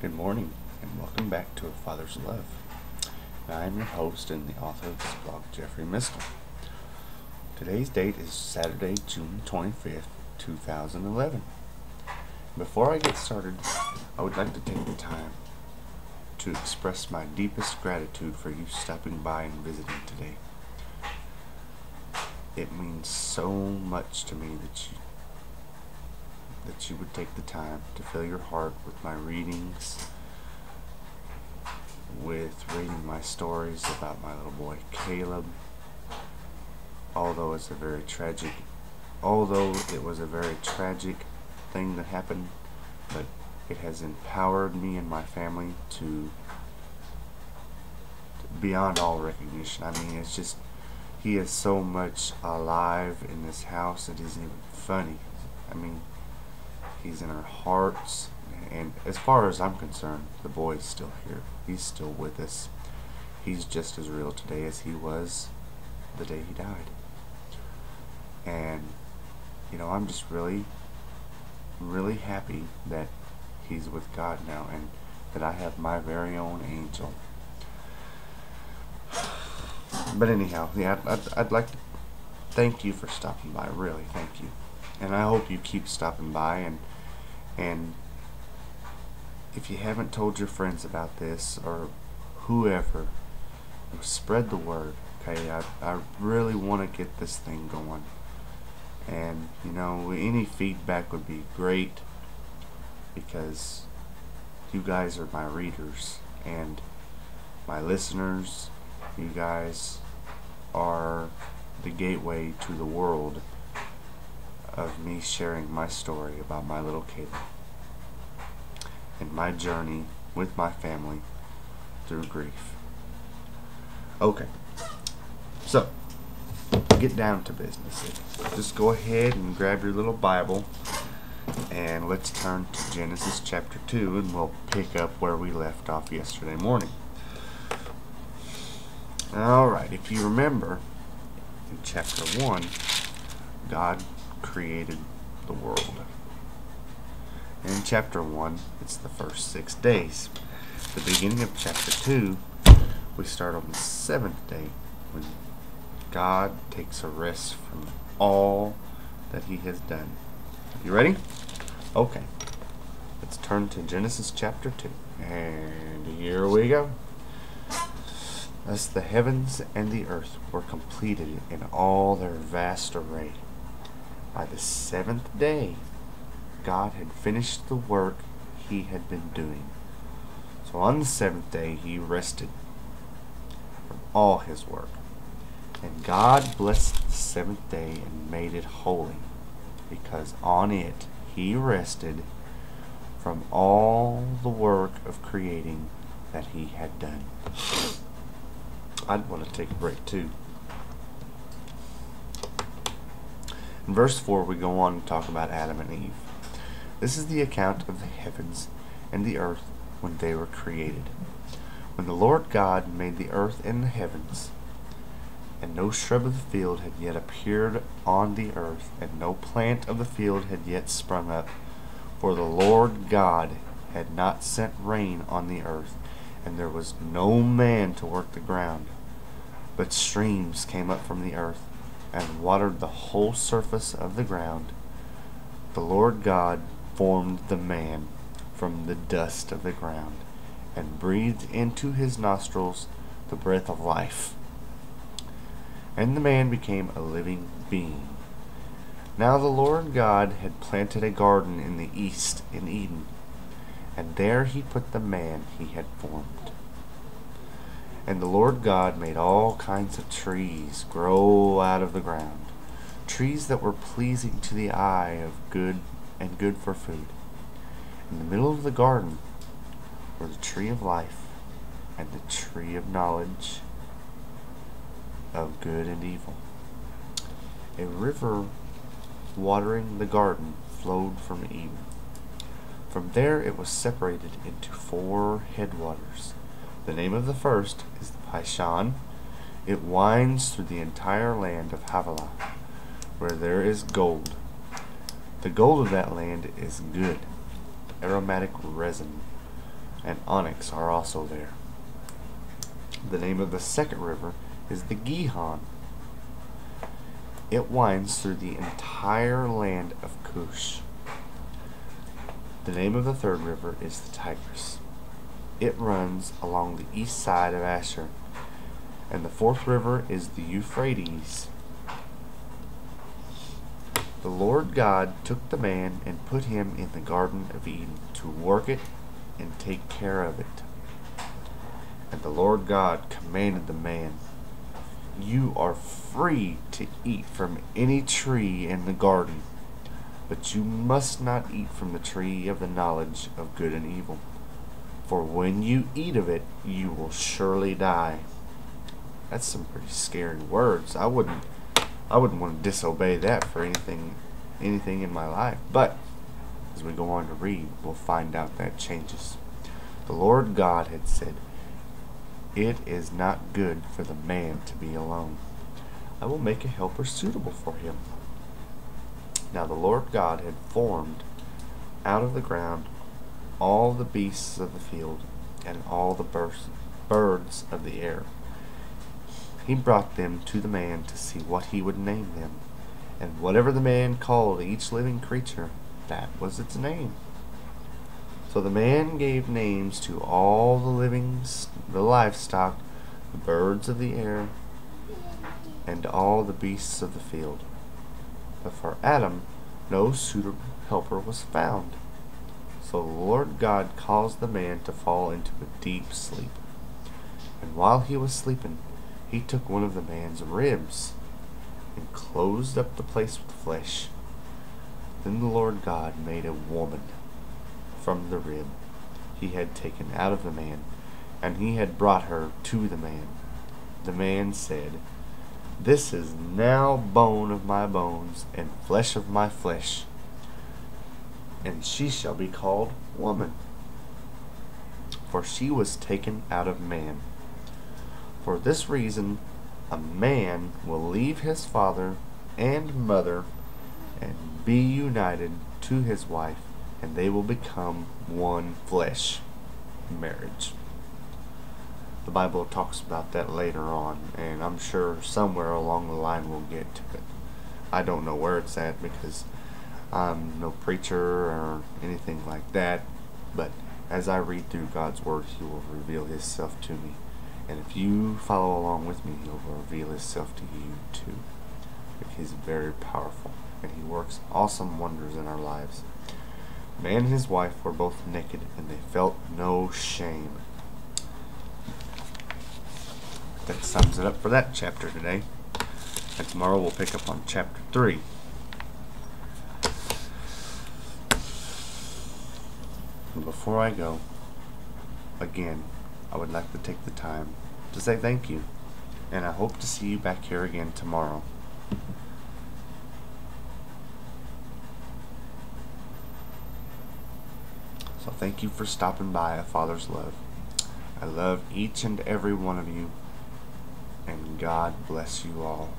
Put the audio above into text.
Good morning, and welcome back to A Father's Love. I am your host and the author of this blog, Jeffrey Mistel. Today's date is Saturday, June 25th, 2011. Before I get started, I would like to take the time to express my deepest gratitude for you stopping by and visiting today. It means so much to me that you would take the time to fill your heart with my readings, with reading my stories about my little boy Caleb. Although it was a very tragic thing that happened, but it has empowered me and my family to beyond all recognition. I mean, it's just, he is so much alive in this house, it isn't even funny. I mean, he's in our hearts, and as far as I'm concerned, the boy is still here. He's still with us. He's just as real today as he was the day he died. And, you know, I'm just really happy that he's with God now, and that I have my very own angel. But anyhow, yeah, I'd like to thank you for stopping by, really, thank you. And I hope you keep stopping by, and if you haven't told your friends about this, or whoever, spread the word, okay? I really want to get this thing going. And, you know, any feedback would be great, because you guys are my readers and my listeners. You guys are the gateway to the world of me sharing my story about my little Caleb and my journey with my family through grief. Okay, so get down to business. Just go ahead and grab your little Bible, and let's turn to Genesis chapter 2, and we'll pick up where we left off yesterday morning. Alright, if you remember, in chapter 1, God created the world. And in chapter 1, it's the first 6 days. The beginning of chapter 2, we start on the 7th day, when God takes a rest from all that he has done. You ready? Okay. Let's turn to Genesis chapter 2. And here we go. Thus the heavens and the earth were completed in all their vast array. By the 7th day, God had finished the work he had been doing. So on the 7th day, he rested from all his work. And God blessed the 7th day and made it holy, because on it he rested from all the work of creating that he had done. I'd want to take a break too. In verse 4, we go on to talk about Adam and Eve. This is the account of the heavens and the earth when they were created. When the Lord God made the earth and the heavens, and no shrub of the field had yet appeared on the earth, and no plant of the field had yet sprung up, for the Lord God had not sent rain on the earth, and there was no man to work the ground. But streams came up from the earth, and watered the whole surface of the ground. The Lord God formed the man from the dust of the ground, and breathed into his nostrils the breath of life. And the man became a living being. Now the Lord God had planted a garden in the east in Eden, and there he put the man he had formed. And the Lord God made all kinds of trees grow out of the ground, trees that were pleasing to the eye of good and good for food. In the middle of the garden were the tree of life and the tree of knowledge of good and evil. A river watering the garden flowed from Eden. From there it was separated into 4 headwaters. The name of the first is the Pishon. It winds through the entire land of Havilah, where there is gold. The gold of that land is good, aromatic resin, and onyx are also there. The name of the second river is the Gihon. It winds through the entire land of Cush. The name of the third river is the Tigris. It runs along the east side of Ashur. And the fourth river is the Euphrates. The Lord God took the man and put him in the Garden of Eden to work it and take care of it. And the Lord God commanded the man, "You are free to eat from any tree in the garden, but you must not eat from the tree of the knowledge of good and evil. For when you eat of it, you will surely die." That's some pretty scary words. I wouldn't want to disobey that for anything in my life. But as we go on to read, we'll find out that changes. The Lord God had said, "It is not good for the man to be alone. I will make a helper suitable for him." Now the Lord God had formed out of the ground all the beasts of the field and all the birds of the air. He brought them to the man to see what he would name them. And whatever the man called each living creature, that was its name. So the man gave names to all the livestock, the birds of the air, and all the beasts of the field. But for Adam no suitable helper was found. So the Lord God caused the man to fall into a deep sleep. And while he was sleeping, he took one of the man's ribs and closed up the place with flesh. Then the Lord God made a woman from the rib he had taken out of the man, and he had brought her to the man. The man said, "This is now bone of my bones and flesh of my flesh, and she shall be called woman, for she was taken out of man. For this reason, a man will leave his father and mother and be united to his wife, and they will become one flesh." Marriage. The Bible talks about that later on, and I'm sure somewhere along the line we'll get to it. I don't know where it's at because I'm no preacher or anything like that, but as I read through God's Word, He will reveal Himself to me. And if you follow along with me, He will reveal Himself to you too. He's very powerful, and He works awesome wonders in our lives. Man and his wife were both naked, and they felt no shame. That sums it up for that chapter today. And tomorrow we'll pick up on chapter 3. And before I go, again, I would like to take the time to say thank you. And I hope to see you back here again tomorrow. So thank you for stopping by A Father's Love. I love each and every one of you. And God bless you all.